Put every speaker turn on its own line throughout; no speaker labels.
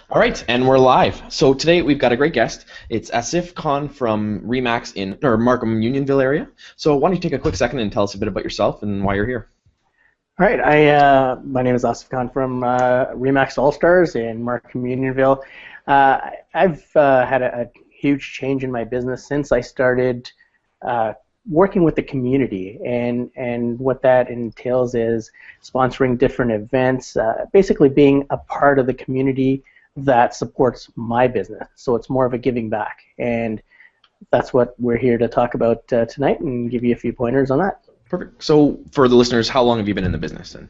All right, and we're live. So today we've got a great guest. It's Asif Khan from Remax in Markham Unionville area. So why don't you take a quick second and tell us a bit about yourself and why you're here?
All right, my name is Asif Khan from Remax All Stars in Markham Unionville. I've had a huge change in my business since I started working with the community, and what that entails is sponsoring different events, basically being a part of the community that supports my business. So it's more of a giving back, and that's what we're here to talk about tonight and give you a few pointers on that.
Perfect. So for the listeners, how long have you been in the business then?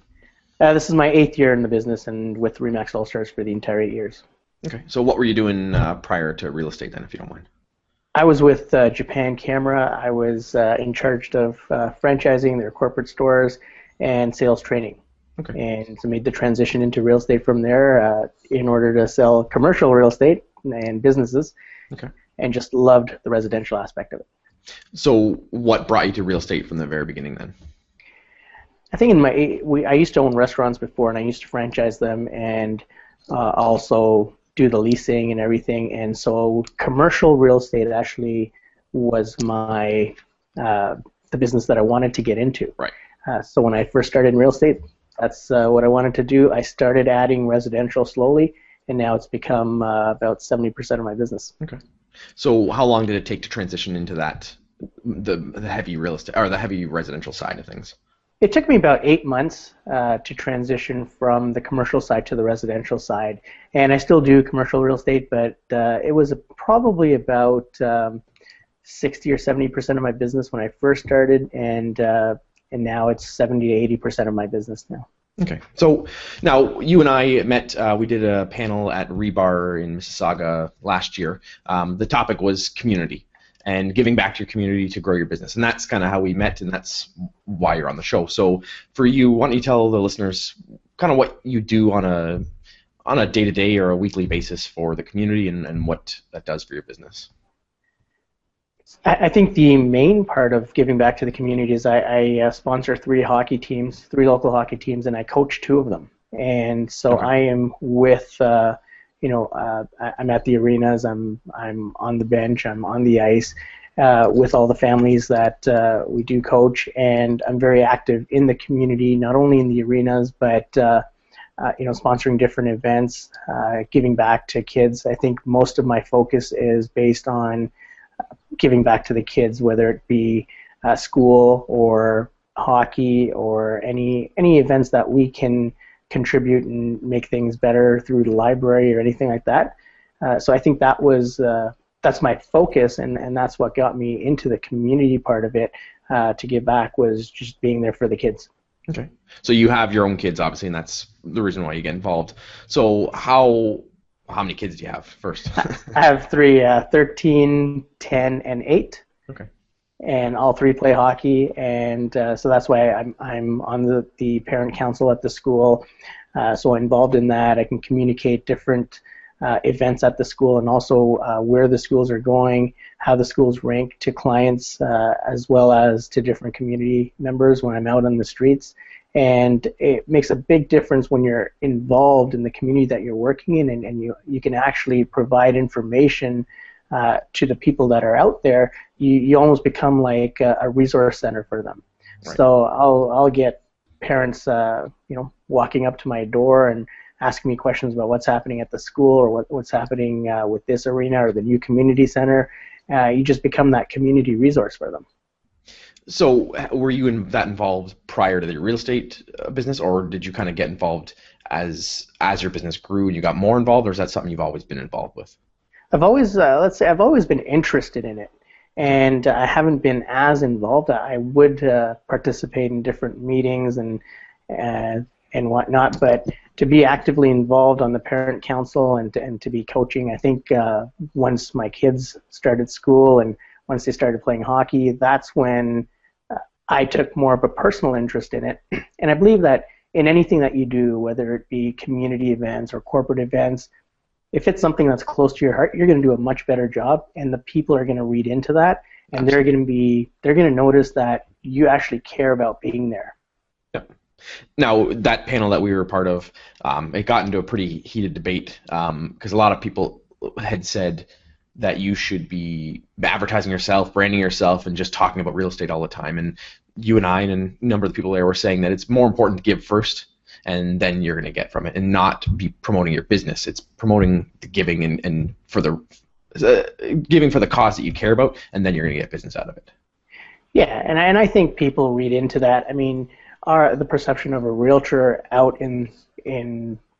This is my 8th year in the business, and with Remax All Stars for the entire 8 years.
Okay. So what were you doing prior to real estate then, if you don't mind?
I was with Japan Camera. I was in charge of franchising their corporate stores and sales training.
Okay.
And so made the transition into real estate from there in order to sell commercial real estate and businesses.
Okay.
And just loved the residential aspect of it.
So what brought you to real estate from the very beginning then?
I think I used to own restaurants before, and I used to franchise them and also do the leasing and everything. And so commercial real estate actually was the business that I wanted to get into.
Right.
So when I first started in real estate, that's what I wanted to do. I started adding residential slowly, and now it's become about 70% of my business.
Okay. So how long did it take to transition into that, the heavy real estate or the heavy residential side of things?
It took me about 8 months to transition from the commercial side to the residential side, and I still do commercial real estate, but it was probably about 60 or 70% of my business when I first started, and now it's 70 to 80% of my business now.
Okay, so now you and I met, we did a panel at ReBar in Mississauga last year. The topic was community and giving back to your community to grow your business, and that's kind of how we met, and that's why you're on the show. So for you, why don't you tell the listeners kind of what you do on a day-to-day or a weekly basis for the community and what that does for your business?
I think the main part of giving back to the community is I sponsor 3 local hockey teams, and I coach 2 of them. And so
Okay.
I am with, I'm at the arenas, I'm on the bench, I'm on the ice with all the families that we do coach, and I'm very active in the community, not only in the arenas, but sponsoring different events, giving back to kids. I think most of my focus is based on giving back to the kids, whether it be school or hockey or any events that we can contribute and make things better through the library or anything like that. So I think that's my focus, and that's what got me into the community part of it, to give back, was just being there for the kids.
Okay. So you have your own kids, obviously, and that's the reason why you get involved. So how many kids do you have first?
I have 3, 13, 10, and 8.
Okay.
And all 3 play hockey, and so that's why I'm on the parent council at the school. So I'm involved in that. I can communicate different events at the school, and also where the schools are going, how the schools rank to clients, as well as to different community members when I'm out on the streets. And it makes a big difference when you're involved in the community that you're working in, and you can actually provide information to the people that are out there. You almost become like a resource center for them.
Right.
So I'll get parents walking up to my door and asking me questions about what's happening at the school, or what's happening with this arena or the new community center. You just become that community resource for them.
So were you that involved prior to the real estate business, or did you kind of get involved as your business grew and you got more involved, or is that something you've always been involved with?
I've always, I've always been interested in it, and I haven't been as involved. I would participate in different meetings and whatnot, but to be actively involved on the parent council and to be coaching, I think once my kids started school and once they started playing hockey, that's when I took more of a personal interest in it. And I believe that in anything that you do, whether it be community events or corporate events, if it's something that's close to your heart, you're going to do a much better job, and the people are going to read into that, and they're going to notice that you actually care about being there.
Yeah. Now, that panel that we were a part of, it got into a pretty heated debate because a lot of people had said that you should be advertising yourself, branding yourself, and just talking about real estate all the time. And you and I and a number of the people there were saying that it's more important to give first, and then you're going to get from it, and not be promoting your business. It's promoting the giving and for the giving for the cause that you care about, and then you're going to get business out of it.
Yeah, and I think people read into that. I mean, the perception of a realtor out in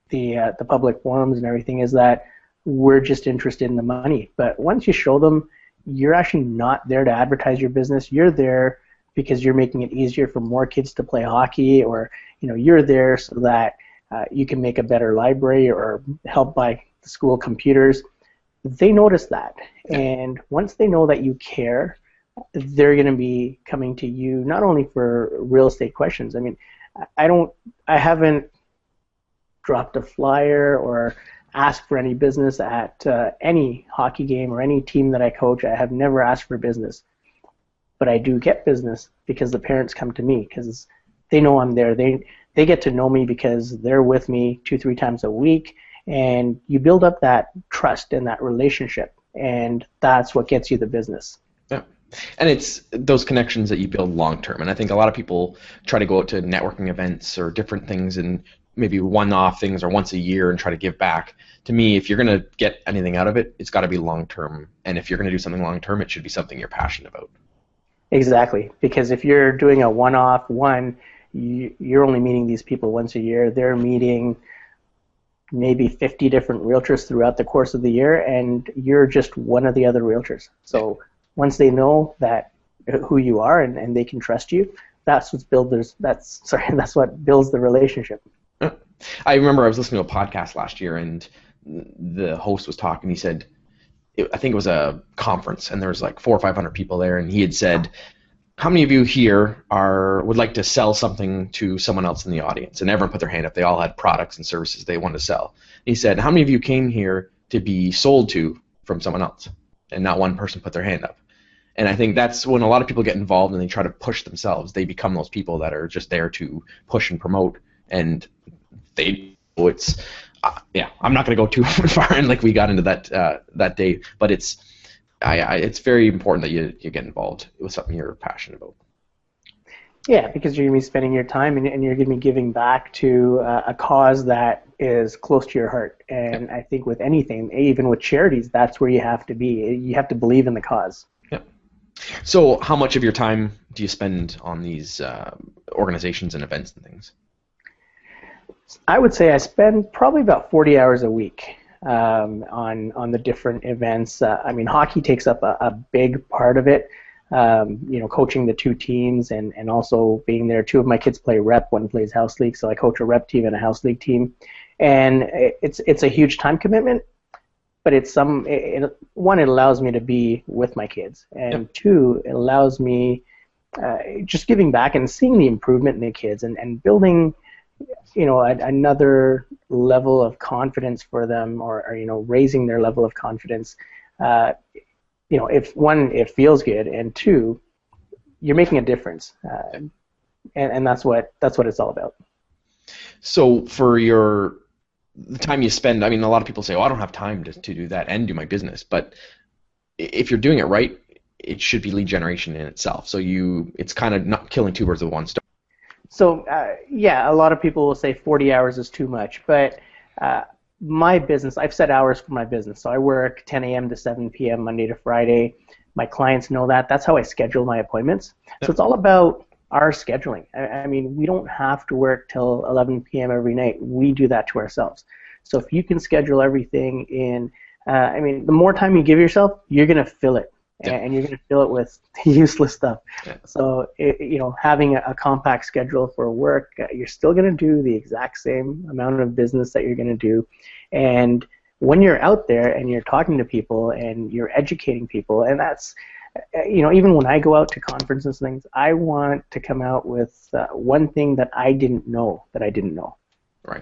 the public forums and everything is that we're just interested in the money. But once you show them, you're actually not there to advertise your business. You're there because you're making it easier for more kids to play hockey, or you're there so that you can make a better library or help buy the school computers. They notice that, and once they know that you care, they're going to be coming to you not only for real estate questions. I mean, I haven't dropped a flyer or asked for any business at any hockey game or any team that I coach. I have never asked for business, but I do get business because the parents come to me because they know I'm there. They get to know me because they're with me 2-3 times a week, and you build up that trust and that relationship, and that's what gets you the business.
Yeah. And it's those connections that you build long term. And I think a lot of people try to go out to networking events or different things and maybe one-off things or once a year and try to give back. To me, if you're going to get anything out of it, it's got to be long term. And if you're going to do something long term, it should be something you're passionate about.
Exactly. Because if you're doing a one-off you're only meeting these people once a year. They're meeting maybe 50 different realtors throughout the course of the year, and you're just one of the other realtors. So once they know that who you are and they can trust you, that's what builds the relationship.
I remember I was listening to a podcast last year, and the host was talking. He said, I think it was a conference, and there was like 400 or 500 people there, and he had said, how many of you here would like to sell something to someone else in the audience? And everyone put their hand up. They all had products and services they wanted to sell. He said, how many of you came here to be sold to from someone else? And not one person put their hand up. And I think that's when a lot of people get involved and they try to push themselves. They become those people that are just there to push and promote. And it's I'm not going to go too far in like we got into that day, but it's very important that you get involved with something you're passionate about.
Yeah, because you're going to be spending your time and you're going to be giving back to a cause that is close to your heart. And I think with anything, even with charities, that's where you have to be. You have to believe in the cause.
Yeah. So how much of your time do you spend on these organizations and events and things?
I would say I spend probably about 40 hours a week on the different events. I mean, hockey takes up a big part of it. Coaching the 2 teams and also being there. 2 of my kids play rep, one plays house league, so I coach a rep team and a house league team. And it's a huge time commitment, but one, it allows me to be with my kids, and 2, it allows me just giving back and seeing the improvement in the kids and building another level of confidence for them, or raising their level of confidence. If one, it feels good, and 2, you're making a difference, and that's what it's all about.
So for the time you spend, I mean, a lot of people say, "Oh, I don't have time to do that and do my business." But if you're doing it right, it should be lead generation in itself. So it's kind of not killing 2 birds with one stone.
So a lot of people will say 40 hours is too much, but my business, I've set hours for my business. So I work 10 a.m. to 7 p.m. Monday to Friday. My clients know that. That's how I schedule my appointments. So it's all about our scheduling. I mean, we don't have to work till 11 p.m. every night. We do that to ourselves. So if you can schedule everything in, the more time you give yourself, you're going to fill it. And you're going to fill it with useless stuff. So, having a compact schedule for work, you're still going to do the exact same amount of business that you're going to do. And when you're out there and you're talking to people and you're educating people, and that's, even when I go out to conferences and things, I want to come out with one thing that I didn't know that I didn't know.
Right.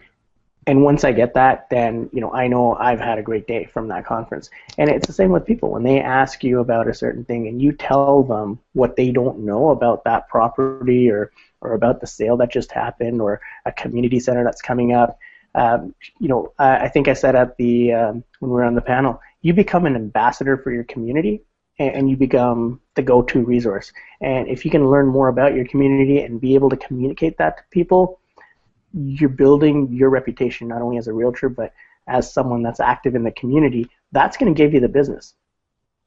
And once I get that, then I know I've had a great day from that conference. And it's the same with people. When they ask you about a certain thing and you tell them what they don't know about that property or or about the sale that just happened or a community center that's coming up. I think I said at the when we were on the panel, you become an ambassador for your community, and you become the go-to resource. And if you can learn more about your community and be able to communicate that to people, you're building your reputation not only as a realtor but as someone that's active in the community. That's going to give you the business.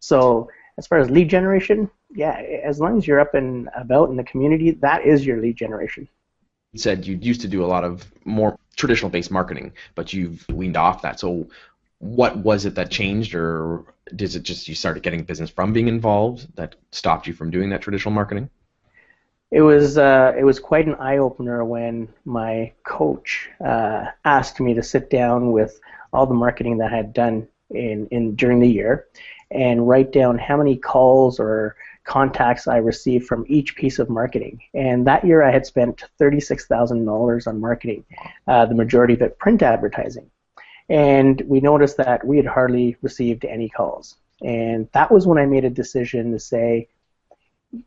So as far as lead generation, yeah, as long as you're up and about in the community, that is your lead generation.
You said you used to do a lot of more traditional-based marketing, but you've weaned off that. So what was it that changed, or is it just you started getting business from being involved that stopped you from doing that traditional marketing?
It was quite an eye-opener when my coach asked me to sit down with all the marketing that I had done during the year and write down how many calls or contacts I received from each piece of marketing. And that year I had spent $36,000 on marketing, the majority of it print advertising. And we noticed that we had hardly received any calls. And that was when I made a decision to say,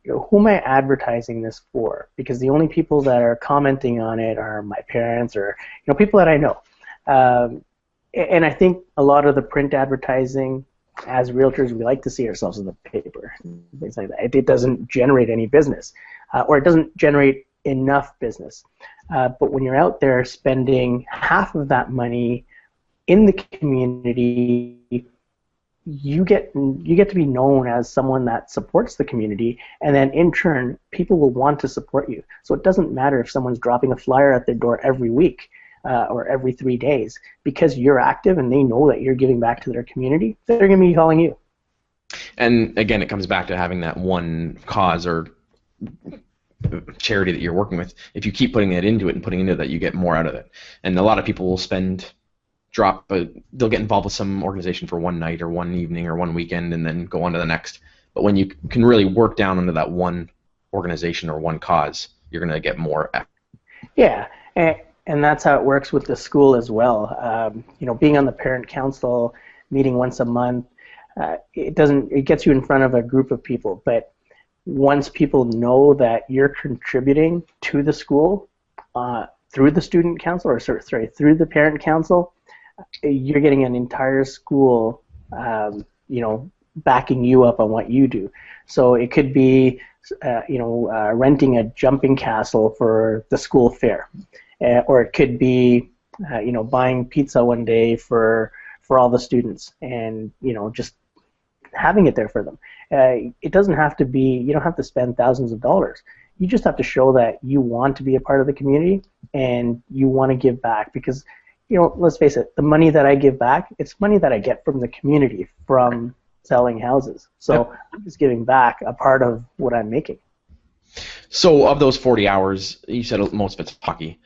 who am I advertising this for? Because the only people that are commenting on it are my parents or people that I know. And I think a lot of the print advertising, as realtors, we like to see ourselves in the paper. Things like that. It doesn't generate any business, or it doesn't generate enough business. But when you're out there spending half of that money in the community, you get to be known as someone that supports the community, and then in turn, people will want to support you. So it doesn't matter if someone's dropping a flyer at their door every week or every 3 days, because you're active and they know that you're giving back to their community, they're going to be calling you.
And again, it comes back to having that one cause or charity that you're working with. If you keep putting it into it and putting into that, you get more out of it. And a lot of people will they'll get involved with some organization for one night or one evening or one weekend and then go on to the next. But when you can really work down into that one organization or one cause, you're going to get more.
Yeah, and that's how it works with the school as well. Being on the parent council, meeting once a month, it gets you in front of a group of people. But once people know that you're contributing to the school through the student council, through the parent council, you're getting an entire school, backing you up on what you do. So it could be, renting a jumping castle for the school fair, or it could be, buying pizza one day for all the students, and just having it there for them. It doesn't have to be. You don't have to spend thousands of dollars. You just have to show that you want to be a part of the community and you want to give back, because let's face it, the money that I give back, it's money that I get from the community from selling houses. So I'm just giving back a part of what I'm making.
So of those 40 hours, you said most of it's hockey.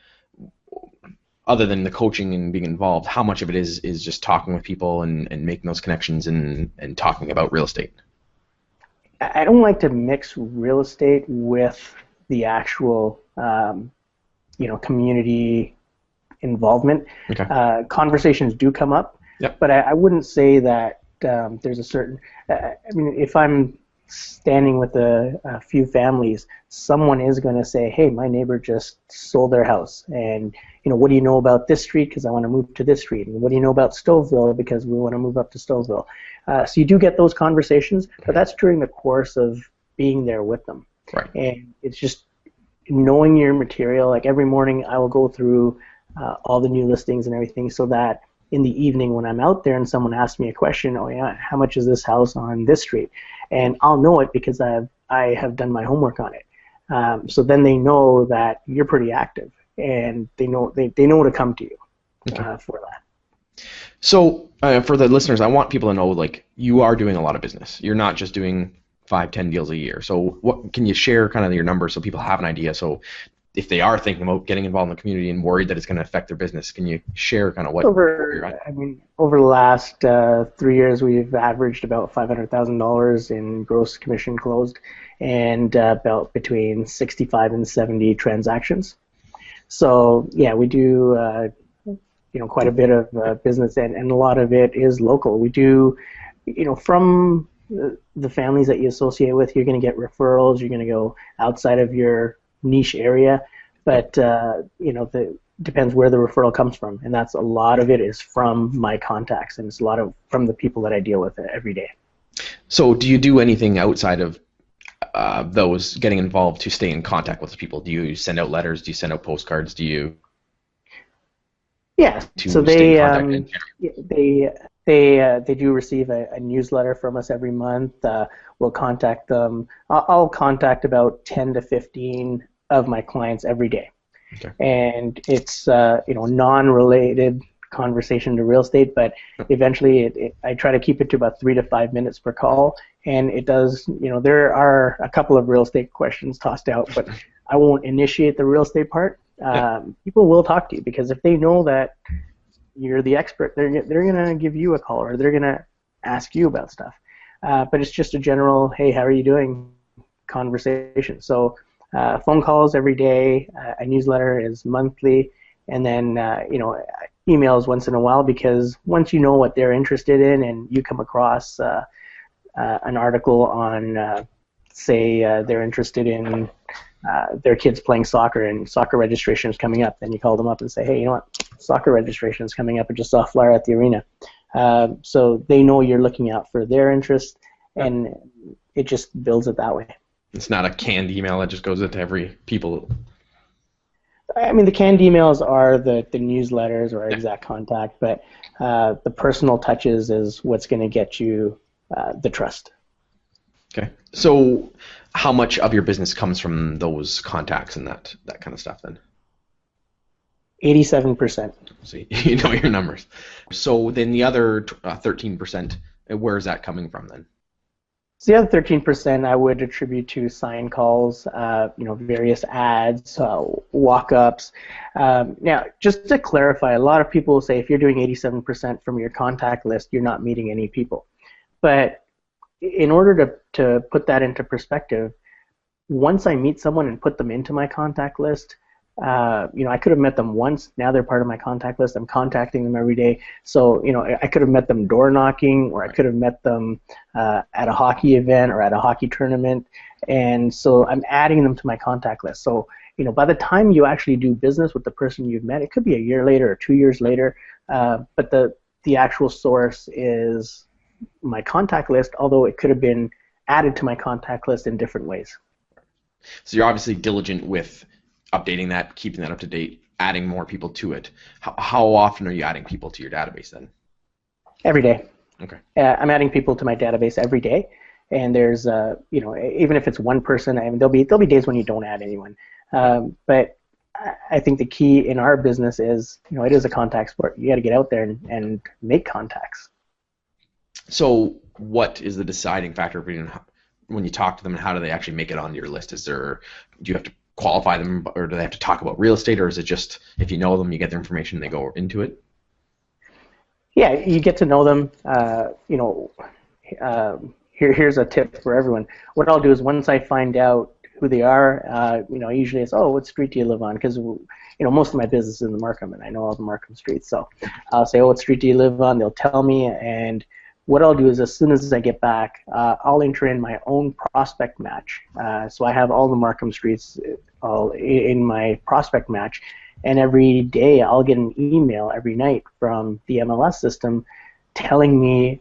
Other than the coaching and being involved, how much of it is just talking with people and making those connections and talking about real estate?
I don't like to mix real estate with the actual, community involvement. Okay. Conversations do come up, but I wouldn't say that there's a certain. If I'm standing with a few families, someone is going to say, "Hey, my neighbor just sold their house, and what do you know about this street? Because I want to move to this street. And what do you know about Stouffville? Because we want to move up to Stouffville." So you do get those conversations, but that's during the course of being there with them.
Right.
And it's just knowing your material. Like every morning, I will go through all the new listings and everything, so that in the evening when I'm out there and someone asks me a question, oh yeah, how much is this house on this street? And I'll know it because I have done my homework on it. So then they know that you're pretty active, and they know to come to you for that.
So for the listeners, I want people to know, like, you are doing a lot of business. You're not just doing 5-10 deals a year. So what can you share kind of your numbers so people have an idea? So if they are thinking about getting involved in the community and worried that it's going to affect their business, can you share kind of what you're at?
Over the last 3 years, we've averaged about $500,000 in gross commission closed, and about between 65 and 70 transactions. So yeah, we do quite a bit of business, and a lot of it is local. We do, from the families that you associate with, you're going to get referrals. You're going to go outside of your niche area, but depends where the referral comes from, and that's a lot of it is from my contacts, and it's a lot of from the people that I deal with every day.
So do you do anything outside of those getting involved to stay in contact with people? Do you send out letters? Do you send out postcards? Do you?
Yeah. So they do receive a newsletter from us every month. We'll contact them. I'll contact about 10 to 15 of my clients every day.
Okay.
And it's non-related conversation to real estate, but eventually I try to keep it to about 3 to 5 minutes per call, and it does. There are a couple of real estate questions tossed out, but I won't initiate the real estate part. People will talk to you because if they know that you're the expert, they're gonna give you a call or they're gonna ask you about stuff. But it's just a general, hey, how are you doing conversation. So phone calls every day, a newsletter is monthly, and then emails once in a while, because once you know what they're interested in and you come across an article on, say, they're interested in their kids playing soccer and soccer registration is coming up, then you call them up and say, hey, you know what, soccer registration is coming up. I just saw a flyer at the arena. So they know you're looking out for their interest, and it just builds it that way.
It's not a canned email that just goes into every people.
I mean, the canned emails are the newsletters or exact contact, but the personal touches is what's going to get you the trust.
Okay. So how much of your business comes from those contacts and that kind of stuff then?
87%.
So you know your numbers. So then the other 13%, where is that coming from then?
So the other 13% I would attribute to sign calls, various ads, walk-ups. Now, just to clarify, a lot of people will say if you're doing 87% from your contact list, you're not meeting any people. But in order to put that into perspective, once I meet someone and put them into my contact list, I could have met them once. Now they're part of my contact list. I'm contacting them every day. So, I could have met them door knocking, or I could have met them at a hockey event or at a hockey tournament. And so I'm adding them to my contact list. So, by the time you actually do business with the person you've met, it could be a year later or 2 years later. But the actual source is my contact list, although it could have been added to my contact list in different ways.
So you're obviously diligent with updating that, keeping that up to date, adding more people to it. How often are you adding people to your database then?
Every day.
Okay.
I'm adding people to my database every day, and there's even if it's one person, I mean there'll be days when you don't add anyone. But I think the key in our business is it is a contact sport. You got to get out there and make contacts.
So what is the deciding factor when you talk to them, and how do they actually make it onto your list? Do you have to qualify them, or do they have to talk about real estate, or is it just if you know them, you get their information, they go into it?
Yeah, you get to know them. Here's a tip for everyone. What I'll do is once I find out who they are, usually it's, what street do you live on? Because most of my business is in the Markham, and I know all the Markham streets. So I'll say, what street do you live on? They'll tell me, and what I'll do is as soon as I get back, I'll enter in my own prospect match. So I have all the Markham streets all in my prospect match, and every day I'll get an email every night from the MLS system telling me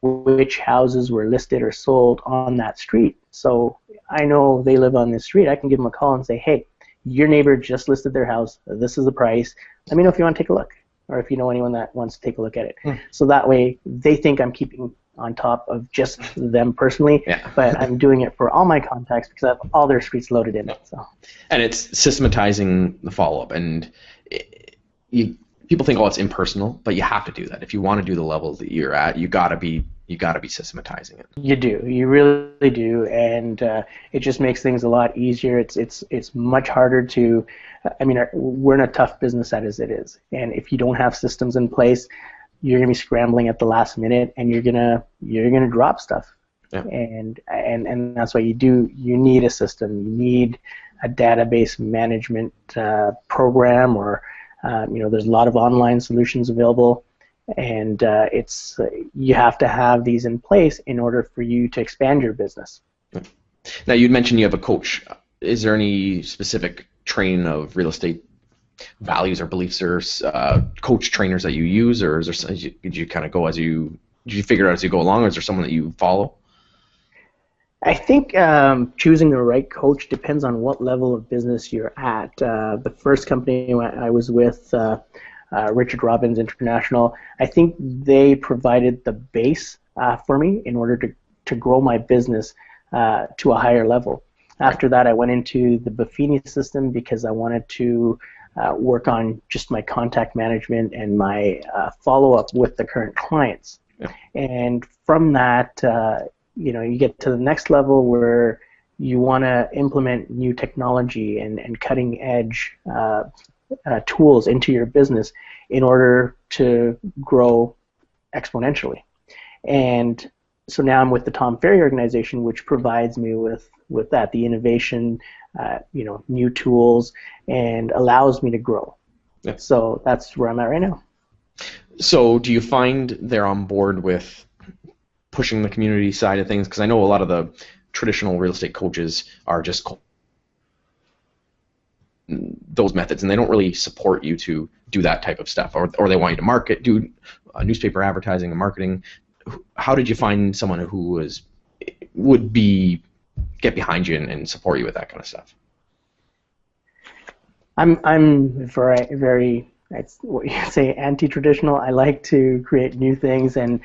which houses were listed or sold on that street. So I know they live on this street. I can give them a call and say, hey, your neighbor just listed their house. This is the price. Let me know if you want to take a look, or if you know anyone that wants to take a look at it. So that way they think I'm keeping on top of just them personally, but I'm doing it for all my contacts because I have all their streets loaded in it. So. And
it's systematizing the follow-up, and people think, it's impersonal, but you have to do that. If you want to do the level that you're at, you gotta be systematizing it. You
do, you really do, and it just makes things a lot easier. It's much harder to. I mean, we're in a tough business as it is, and if you don't have systems in place, you're gonna be scrambling at the last minute, and you're gonna drop stuff. Yeah. And that's why you need a system. You need a database management program, or there's a lot of online solutions available, and you have to have these in place in order for you to expand your business.
Now, you'd mentioned you have a coach is there any specific training of real estate values or beliefs or coach trainers that you use, or is there, did you kind of go did you figure it out as you go along, or is there someone that you follow?
I think choosing the right coach depends on what level of business you're at. The first company I was with, Richard Robbins International, I think they provided the base for me in order to grow my business to a higher level. After that, I went into the Buffini system because I wanted to work on just my contact management and my follow-up with the current clients. Yeah. And from that, you get to the next level where you want to implement new technology and cutting-edge tools into your business in order to grow exponentially. And so now I'm with the Tom Ferry organization, which provides me with that, the innovation, new tools, and allows me to grow. Yeah. So that's where I'm at right now.
So do you find they're on board with pushing the community side of things? Because I know a lot of the traditional real estate coaches are just those methods, and they don't really support you to do that type of stuff, or they want you to do newspaper advertising and marketing. How did you find someone who would get behind you and support you with that kind of stuff?
I'm very that's what you say, anti-traditional. I like to create new things and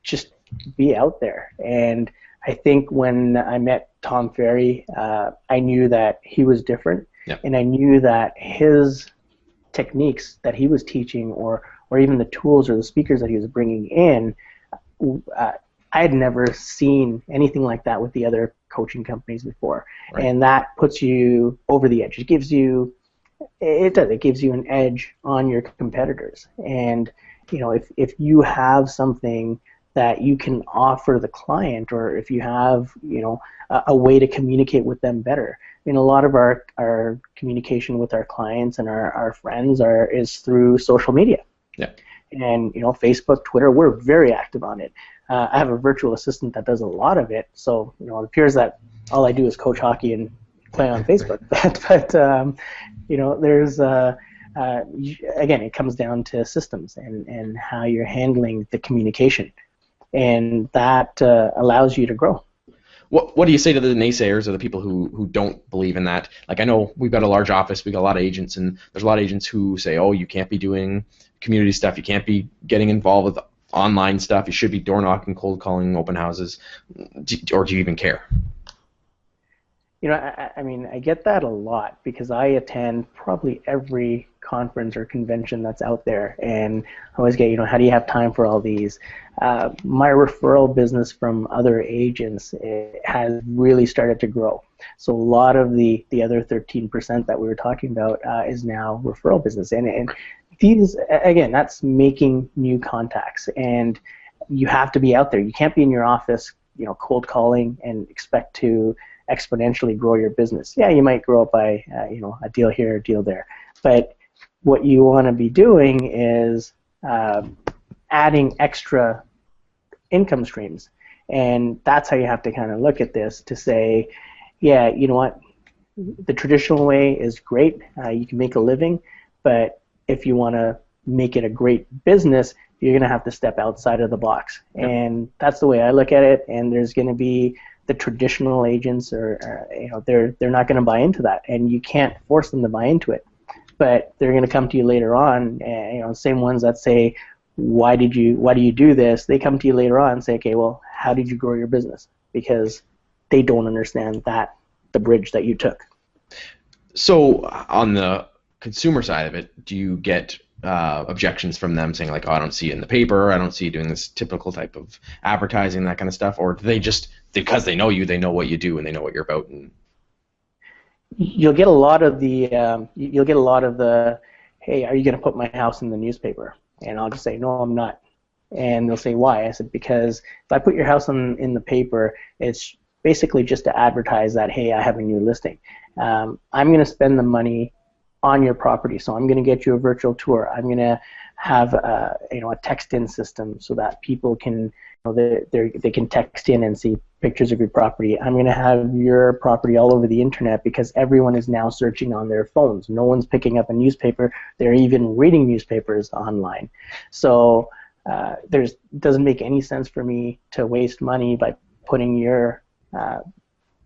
just be out there. And I think when I met Tom Ferry, I knew that he was different, yeah. And I knew that his techniques that he was teaching, or even the tools or the speakers that he was bringing in, I had never seen anything like that with the other coaching companies before. Right. And that puts you over the edge. It gives you an edge on your competitors. And if you have something that you can offer the client, or if you have a way to communicate with them better. I mean, a lot of our communication with our clients and our friends is through social media. Yeah. And Facebook, Twitter, we're very active on it. I have a virtual assistant that does a lot of it, so it appears that all I do is coach hockey and play on Facebook. but there's again, it comes down to systems and how you're handling the communication, and that allows you to grow.
What do you say to the naysayers, or the people who don't believe in that? Like, I know we've got a large office, we've got a lot of agents, and there's a lot of agents who say, oh, you can't be doing community stuff, you can't be getting involved with online stuff, you should be door knocking, cold calling, open houses, or do you even care?
I mean, I get that a lot because I attend probably every conference or convention that's out there, and I always get, how do you have time for all these? My referral business from other agents has really started to grow. So a lot of the other 13% that we were talking about is now referral business, and these, again, that's making new contacts, and you have to be out there. You can't be in your office, cold calling and expect to exponentially grow your business. Yeah, you might grow up by a deal here, a deal there, but what you want to be doing is adding extra income streams, and that's how you have to kind of look at this to say, yeah, you know what, the traditional way is great, you can make a living, but if you want to make it a great business, you're going to have to step outside of the box. Yep. And that's the way I look at it, and there's going to be the traditional agents, or they're not going to buy into that, and you can't force them to buy into it. But they're going to come to you later on, same ones that say, why do you do this? They come to you later on and say, okay, well, how did you grow your business? Because they don't understand the bridge that you took.
So on the consumer side of it, do you get objections from them saying, like, oh, I don't see it in the paper, I don't see you doing this typical type of advertising, that kind of stuff, or do they just, because they know you, they know what you do and they know what you're about? And
you'll get a lot of the hey, are you going to put my house in the newspaper? And I'll just say, no, I'm not. And they'll say, why? I said, because if I put your house in the paper, it's basically just to advertise that, hey, I have a new listing. I'm going to spend the money on your property, so I'm going to get you a virtual tour. I'm going to have a text-in system so that people can they can text in and see pictures of your property. I'm going to have your property all over the internet because everyone is now searching on their phones. No one's picking up a newspaper. They're even reading newspapers online. So it doesn't make any sense for me to waste money by putting your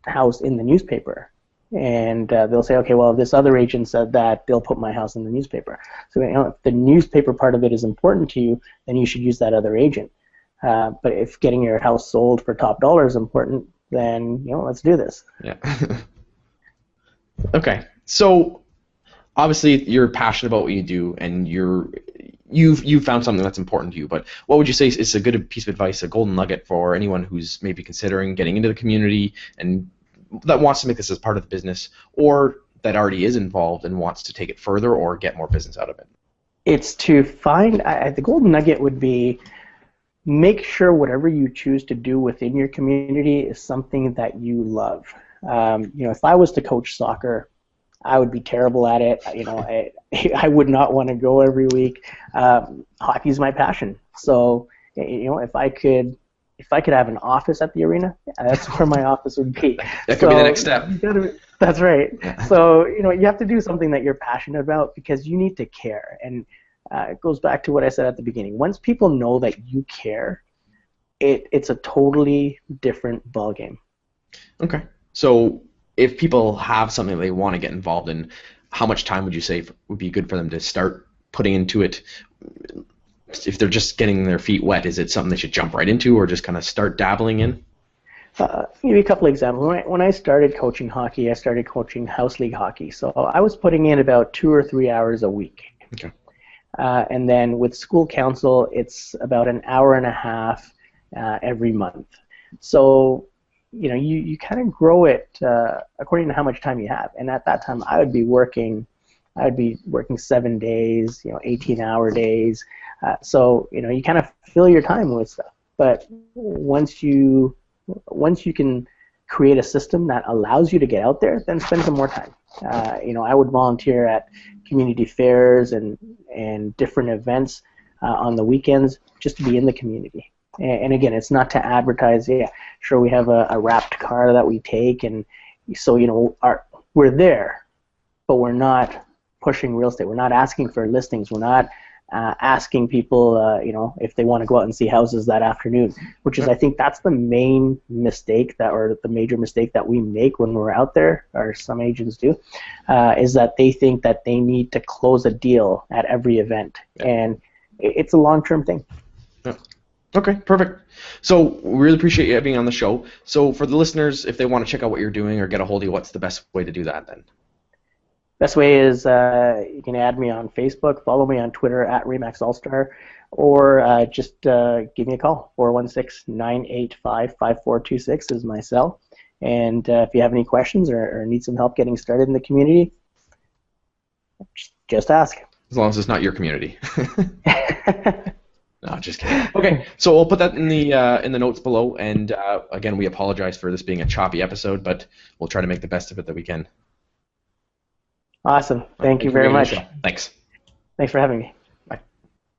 house in the newspaper. And they'll say, okay, well, this other agent said that they'll put my house in the newspaper. So if the newspaper part of it is important to you, then you should use that other agent. But if getting your house sold for top dollar is important, then let's do this.
Yeah. Okay. So obviously you're passionate about what you do, and you've found something that's important to you. But what would you say is a good piece of advice, a golden nugget for anyone who's maybe considering getting into the community and that wants to make this as part of the business, or that already is involved and wants to take it further or get more business out of it? It's
to find the golden nugget would be, make sure whatever you choose to do within your community is something that you love. If I was to coach soccer, I would be terrible at it. I would not want to go every week. Hockey is my passion. So, if I could have an office at the arena, that's where my office would be.
That could be the next step.
That's right. So, you have to do something that you're passionate about because you need to care. And it goes back to what I said at the beginning. Once people know that you care, it's a totally different ballgame. Okay. So if people have something they want to get involved in, how much time would you say would be good for them to start putting into it? If they're just getting their feet wet, is it something they should jump right into or just kind of start dabbling in? I'll give you a couple of examples. When I started coaching hockey, I started coaching house league hockey. So I was putting in about 2 or 3 hours a week. Okay. And then with school council, it's about an hour and a half every month. So, you kind of grow it according to how much time you have. And at that time, I would be working 7 days, 18-hour days. So, you kind of fill your time with stuff. But once you can create a system that allows you to get out there, then spend some more time. I would volunteer at community fairs and different events on the weekends just to be in the community. And again, it's not to advertise. Yeah, sure, we have a wrapped car that we take, and so we're there, but we're not pushing real estate. We're not asking for listings. We're not asking people, if they want to go out and see houses that afternoon, which is, I think, that's the main mistake or the major mistake that we make when we're out there, or some agents do, is that they think that they need to close a deal at every event, and it's a long-term thing. Yeah. Okay, perfect. So we really appreciate you being on the show. So for the listeners, if they want to check out what you're doing or get a hold of you, what's the best way to do that then? Best way is you can add me on Facebook, follow me on Twitter at Remax Allstar, or just give me a call. 416-985-5426 is my cell. And if you have any questions or need some help getting started in the community, just ask. As long as it's not your community. No, just kidding. Okay, so we'll put that in the notes below. And again, we apologize for this being a choppy episode, but we'll try to make the best of it that we can. Awesome. Thank you very much. Thanks. Thanks for having me.